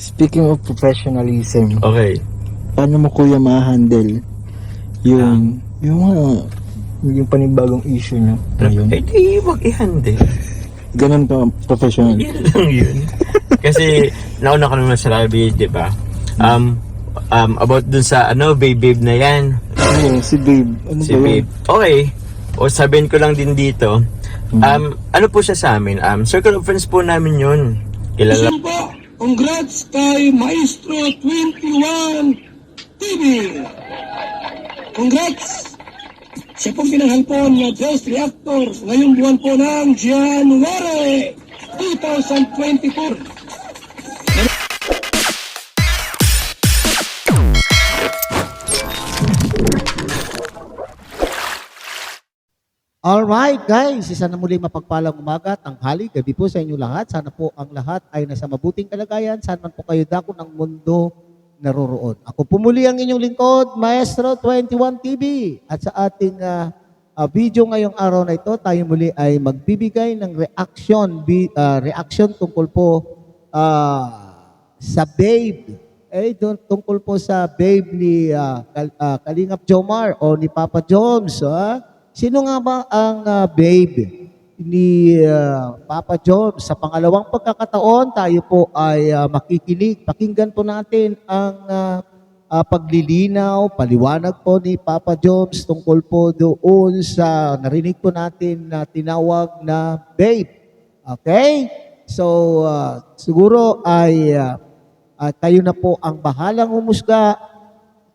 Speaking of professionalism, Okay. paano mo kuya ma-handle yung panibagong issue nyo ngayon? Eh di, wag i-handle. Ganun ka professional. Yan lang yun. Kasi, nauna ko naman sabi, di ba? About dun sa, babe na yan. Ano, si babe. Ano Si ba yun? babe. Okay. O sabihin ko lang din dito. Ano po siya sa amin? Circle of friends po namin yun. Kilala Sino po? Congrats kay Maestro 21 TV! Congrats! Siya pong pinanghalpon na Best Reactor ngayong buwan po ng January 2024. Alright guys, isa na muli mapagpalang umaga, tanghali, gabi po sa inyo lahat. Sana po ang lahat ay nasa mabuting kalagayan. Saan man po kayo dako ng mundo naroroon. Ako po muli ang inyong lingkod, Maestro 21 TV. At sa ating video ngayong araw na ito, tayo muli ay magbibigay ng reaction tungkol po sa babe. Tungkol po sa babe ni Kalingap Jomar o ni Papa Joms. Sino nga ba ang babe ni Papa Joms? Sa pangalawang pagkakataon, tayo po ay makikinig. Pakinggan po natin ang paglilinaw, paliwanag po ni Papa Joms tungkol po doon sa narinig po natin na tinawag na babe. Okay? So, siguro ay kayo na po ang bahalang humusga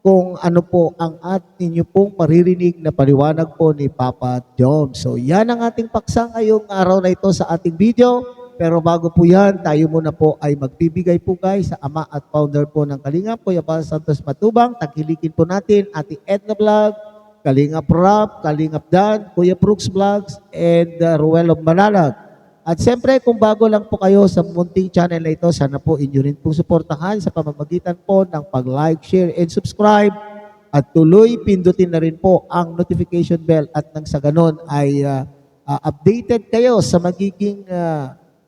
kung ano po ang ninyo pong maririnig na paliwanag po ni Papa Joms. So yan ang ating paksa ngayong araw na ito sa ating video. Pero bago po yan, tayo muna po ay magbibigay po guys sa ama at founder po ng Kalingap, Kuya Bal Santos Matubang. Tagilikin po natin Ate Edna Vlog, Kalingap Rap, Kalingap Dan, Kuya Brooks Vlogs, and Ruel of Manalag. At siyempre, kung bago lang po kayo sa munting channel na ito, sana po inyo rin pong suportahan sa pamamagitan po ng pag-like, share, and subscribe. At tuloy, pindutin na rin po ang notification bell at nang sa ganon ay updated kayo sa magiging,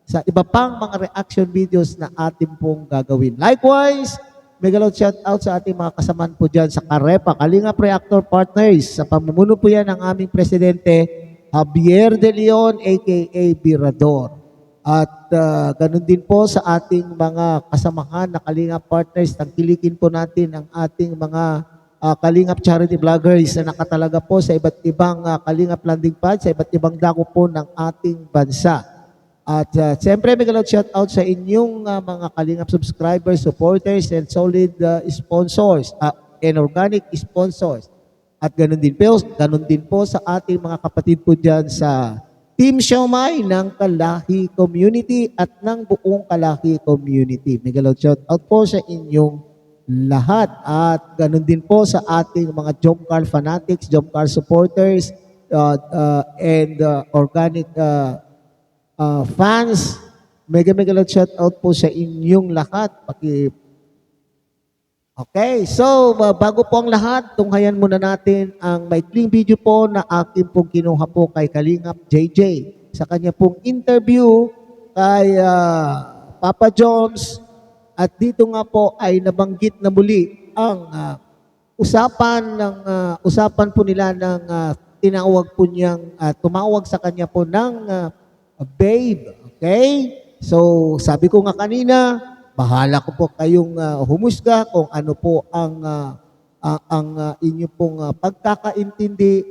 sa iba pang mga reaction videos na atin pong gagawin. Likewise, mega shout out sa ating mga kasamaan po dyan sa Karepa, Kalingap Reactor Partners. Sa pamumuno po yan ng aming presidente, Javier De Leon, a.k.a. Birador. At ganun din po sa ating mga kasamahan na Kalingap Partners. Tangkilikin po natin ang ating mga Kalingap Charity Vloggers na nakatalaga po sa iba't ibang Kalingap landing pad, sa iba't ibang dako po ng ating bansa. At siyempre, may shout out sa inyong mga Kalingap subscribers, supporters, and solid sponsors, and organic sponsors. At ganun din po sa ating mga kapatid po dyan sa Team Siomay ng Kalahi Community at ng buong Kalahi Community. Mega shout out po sa inyong lahat. At ganun din po sa ating mga Jomcar fanatics, Jomcar supporters, and organic fans. Mega shout out po sa inyong lahat. Okay, so bago po ang lahat, tunghayan muna natin ang maikling video po na akin pong kinuha po kay Kalingap JJ sa kanya pong interview kay Papa Joms. At dito nga po ay nabanggit na muli ang usapan po nila ng tinawag po niyang tumawag sa kanya po ng babe. Okay? So sabi ko nga kanina, bahala ko po kayong humusga kung ano po ang inyo pong pagkakaintindi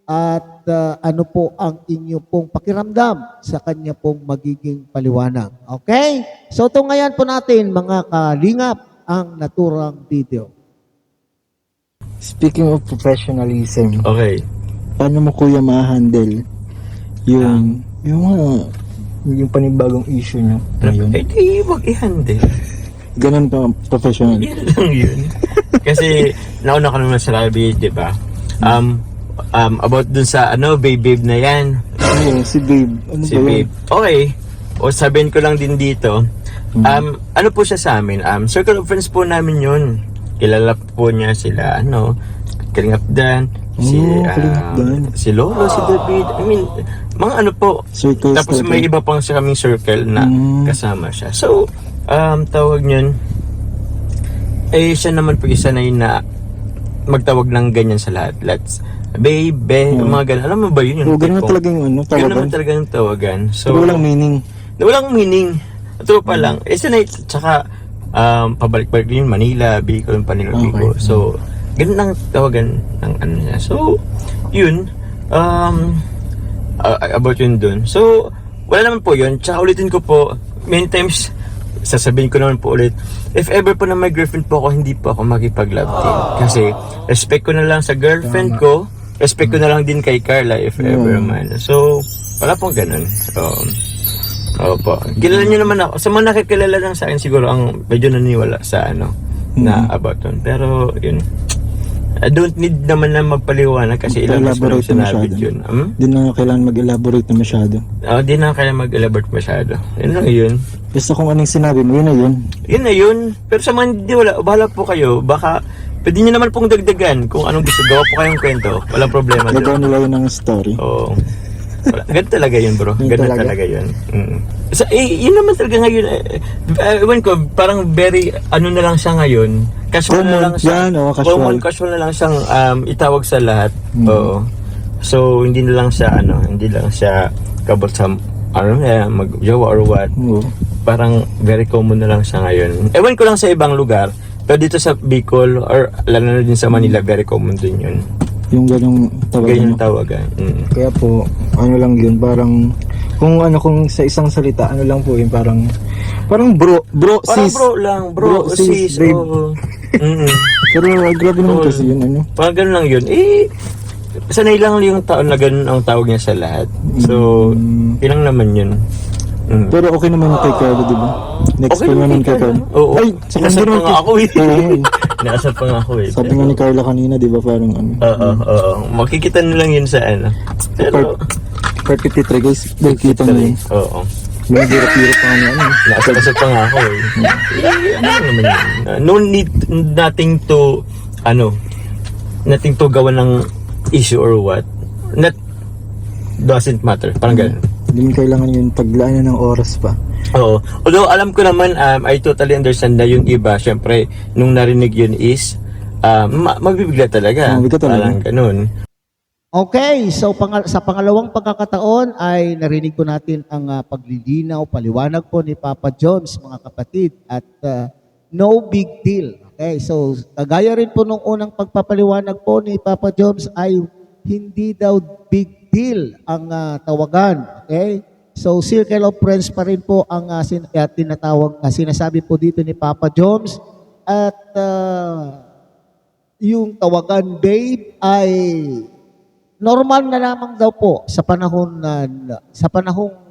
at ano po ang inyo pong pakiramdam sa kanya pong magiging paliwanag. Okay? So tungayan po natin mga kalingap ang naturang video. Speaking of professionalism, Okay. paano mo kuya ma-handle yung panibagong issue nyo ngayon? Eh di, wag i-handle. Ganun ka professional. Yan lang yun. Kasi, nauna ko naman sabi, di ba? About dun sa, babe na yan. Ano, si babe. Ano Si ba yun? babe. Okay. O sabihin ko lang din dito. Ano po siya sa amin? Circle of friends po namin yun. Kilala po niya sila, Kalingap Dan, Kalingap Dan. si Lolo, si David. I mean, mga ano po. Circles Tapos talaga. may iba pang sa kaming circle na kasama siya. So, tawag niyon, Eh, siya naman po isa na yun na magtawag ng ganyan sa lahat. Babe, mga ganun. Alam mo ba yun? Oo, ganun na tipong- talaga yung Ganun tawagan. naman talaga yung tawagan. So, Pero walang meaning. walang meaning. Tropa lang. Eh, sanay, tsaka, pabalik-balik din Manila, Bicol, Manila, Okay. Bicol. So, ganun ang tawagan ng ano niya. So, yun. About yun dun. So, wala naman po yun. Tsaka ulitin ko po, many times, sasabihin ko naman po ulit, if ever po na may girlfriend po ako, hindi po ako makipag-love team. Kasi, respect ko na lang sa girlfriend ko, respect ko na lang din kay Carla, if ever man. So, wala pong ganun. Opo. Kilala niyo naman ako. Sa mga nakikilala lang sa akin, siguro ang medyo naniwala sa na about yun. Pero, yun. I don't need naman na magpaliwanag kasi ilang mas ko lang Elaborate na sinabi masyado. yun. Di na kailangan mag-elaborate na masyado. Di na kaya mag-elaborate masyado. Yun lang yun. Basta kung anong sinabi mo, yun na yun. Yun na yun. Pero sa mga hindi wala, bahala po kayo. Baka, pwede nyo naman pong dagdagan kung anong gusto. Gawa po kayong kwento. Walang problema Gagawa doon. nila yun ng story. Oo. Ganun talaga yun, bro. Yun Ganun talaga. talaga yun. So, yun naman talaga ngayon. Ewan ko, parang very, ano na lang siya ngayon. Casual na Common lang siya. yan, casual. Casual na lang siyang itawag sa lahat. Oo. So, hindi na lang siya, hindi lang siya kabot sa, mag-jowa or what. Oo. Parang very common na lang siya ngayon. Ewan ko lang sa ibang lugar. Pero dito sa Bicol, or lalo na din sa Manila, very common din yun. Yung ganong tawagan Ganyan mo. tawagan. Kaya po, ano lang yun, parang, kung sa isang salita, ano lang po yun, parang bro, Parang sis. bro lang, bro, sis, babe. oo. Pero grabe naman Oo. kasi yun, ano. Parang ganun lang yun. Sanay lang yung taon na ganun ang tawag niya sa lahat. So, ilang naman yun. Pero okay naman kay Carlo, di ba? Next Okay time naman naman kay kay Carlo. Carlo. Oo. Ay, sa Nasab kanya pa nga ako eh. Oo. Nasab pa nga ako eh. Sabi nga ni Carla kanina, di ba, parang ano. Oo. Makikita nyo lang yun sa Pero, Part 53 guys, dahil kita mo yun. oo. May hirap-hirap pa nga ano. Nasab pa nga ako eh. Ano naman yun? No need, nothing to gawa ng issue or what. Doesn't matter. Parang ganun. Hindi mo kailangan yun paglaanan ng oras pa. Oo. Although alam ko naman, I totally understand na yung iba, syempre, nung narinig yun is, mabibigla talaga. Mabigat talaga. Parang ganun. Okay, so sa pangalawang pagkakataon ay narinig po natin ang paglilinaw, paliwanag po ni Papa Jones, mga kapatid, at no big deal. Okay, so kagaya rin po nung unang pagpapaliwanag po ni Papa Jones ay hindi daw big deal ang tawagan. Okay, so circle of friends pa rin po ang tinatawag, sinasabi po dito ni Papa Jones, at yung tawagan babe ay normal na lamang daw po sa panahong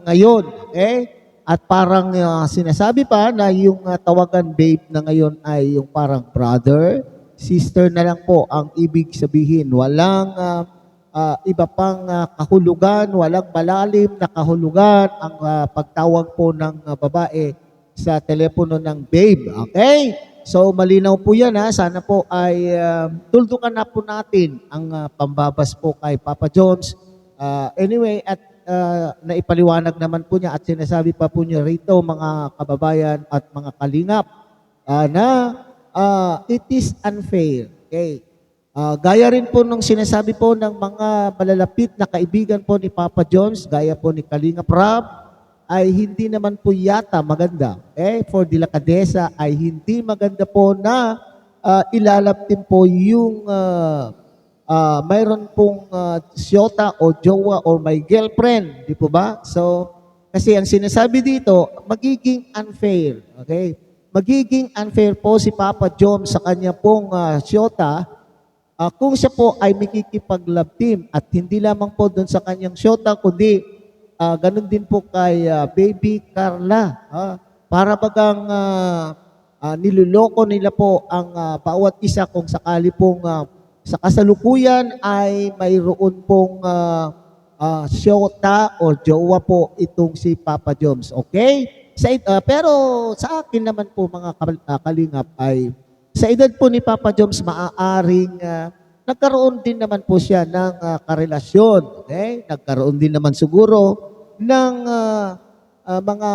ngayon, okay? At parang sinasabi pa na yung tawagan babe na ngayon ay yung parang brother, sister na lang po ang ibig sabihin. Walang iba pang kahulugan, walang malalim na kahulugan ang pagtawag po ng babae sa telepono ng babe, okay? So malinaw po yan ha. Sana po ay tuldukan na po natin ang pambabas po kay Papa Jones. Anyway, at naipaliwanag naman po niya at sinasabi pa po niya rito mga kababayan at mga kalingap na it is unfair. Okay. Gaya rin po nung sinasabi po ng mga malalapit na kaibigan po ni Papa Jones, gaya po ni Kalingap Rab, ay hindi naman po yata maganda. For Dilacadesa ay hindi maganda po na ilalaptin po yung mayroon pong siyota o jowa o may girlfriend. Di po ba? So, kasi ang sinasabi dito, magiging unfair. Okay? Magiging unfair po si Papa John sa kanya pong siyota kung siya po ay makikipag-love team at hindi lamang po doon sa kanyang siyota, kundi ganun din po kay Baby Carla. Para bagang niluloko nila po ang bawat isa kung sakali pong sa kasalukuyan ay mayroon pong siyota o jowa po itong si Papa Jones. Okay? Pero sa akin naman po mga kalingap ay sa edad po ni Papa Jones maaaring nagkaroon din naman po siya ng karelasyon. Okay? Nagkaroon din naman siguro ng mga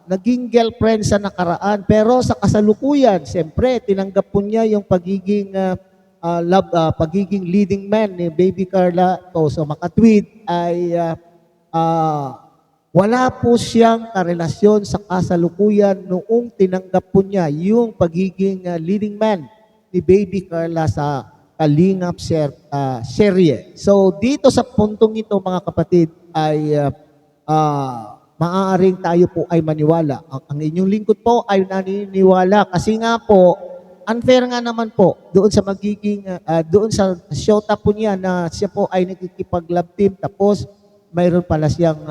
naging girlfriend sa nakaraan. Pero sa kasalukuyan, siyempre, tinanggap po niya yung pagiging pagiging leading man ni Baby Carla. So makatwid ay wala po siyang karelasyon sa kasalukuyan noong tinanggap po niya yung pagiging leading man ni Baby Carla sa Kalingap serye. So dito sa puntong ito mga kapatid ay maaaring tayo po ay maniwala. Ang inyong lingkod po ay naniniwala kasi nga po unfair nga naman po doon sa magiging doon sa shota po niya na siya po ay nakikipag-love team tapos mayroon pala siyang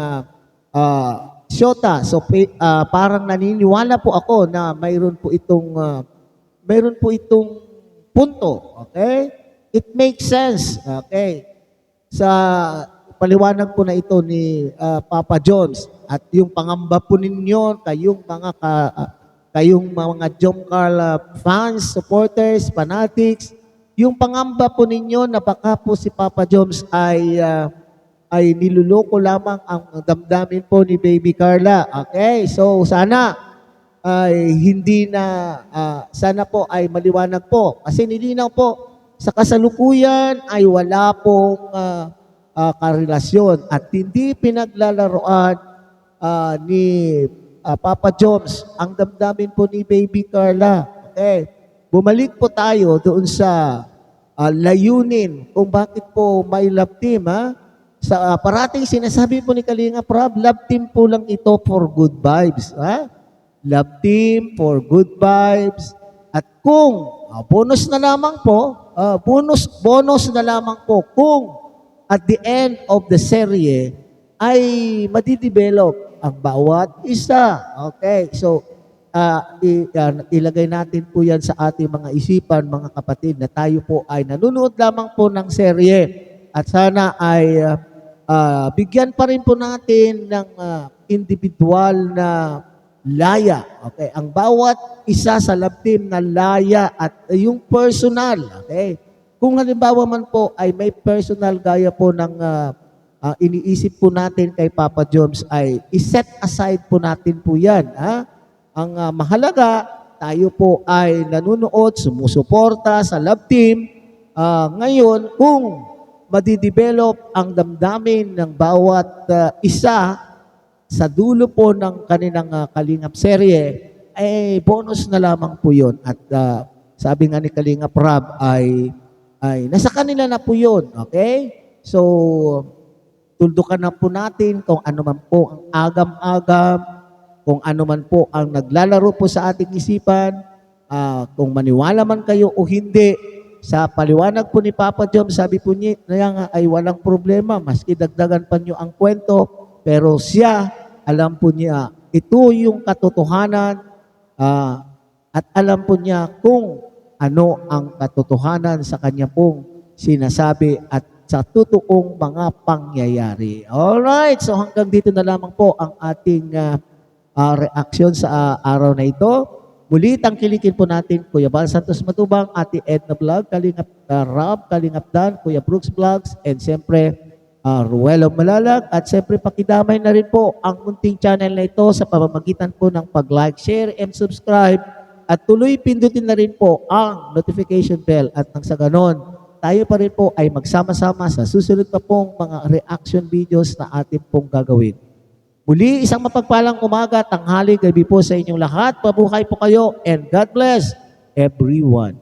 shota. So parang naniniwala po ako na mayroon po itong punto. Okay? It makes sense. Okay? Sa paliwanag po na ito ni Papa Jones at yung pangamba po ninyo kayong mga John Carl fans, supporters, fanatics, yung pangamba po ninyo na baka po si Papa Jones ay niluloko lamang ang damdamin po ni Baby Carla. Okay? So sana ay sana po ay maliwanag po. Kasi nilinaw po, sa kasalukuyan ay wala pong karelasyon at hindi pinaglalaroan ni Papa Jones ang damdamin po ni Baby Carla. Okay. Bumalik po tayo doon sa layunin kung bakit po may love team. Sa parating sinasabi po ni Kalinga Prab, love team po lang ito for good vibes. Love team for good vibes. At kung bonus na lamang po, bonus na lamang po kung at the end of the serye ay madidevelop ang bawat isa. Okay, so ilagay natin po yan sa ating mga isipan, mga kapatid, na tayo po ay nanonood lamang po ng serye at sana ay bigyan pa rin po natin ng individual na laya. Okay, ang bawat isa sa love team na laya at yung personal. Okay, kung halimbawa man po ay may personal gaya po ng iniisip po natin kay Papa Jones ay iset aside po natin po yan. Ang mahalaga, tayo po ay nanonood, sumusuporta sa love team. Ngayon, kung madidevelop ang damdamin ng bawat isa sa dulo po ng kanilang Kalingap serye, ay bonus na lamang po yun. At sabi nga ni Kalingap Rob ay nasa kanila na po yun. Okay? So, tuldukan na po natin kung ano man po ang agam-agam, kung ano man po ang naglalaro po sa ating isipan, kung maniwala man kayo o hindi. Sa paliwanag po ni Papa Jones, sabi po niya nga ay walang problema, maski dagdagan pa niyo ang kwento, pero siya, alam po niya, ito yung katotohanan at alam po niya kung ano ang katotohanan sa kanya pong sinasabi at sa totoong mga pangyayari. Alright, so hanggang dito na lamang po ang ating reaksyon sa araw na ito. Muli, tangkilikin po natin Kuya Bal Santos Matubang, Ate Edna Vlog, Kalingap Rob, Kalingap Dan, Kuya Brooks Vlogs, and siyempre Ruelo Malalag. At siyempre pakidamay na rin po ang munting channel na ito sa pamamagitan po ng pag-like, share, and subscribe. At tuloy pindutin na rin po ang notification bell at nang sa ganon, tayo pa rin po ay magsama-sama sa susunod pa pong mga reaction videos na atin pong gagawin. Muli, isang mapagpalang umaga, tanghali, gabi po sa inyong lahat. Mabuhay po kayo and God bless everyone.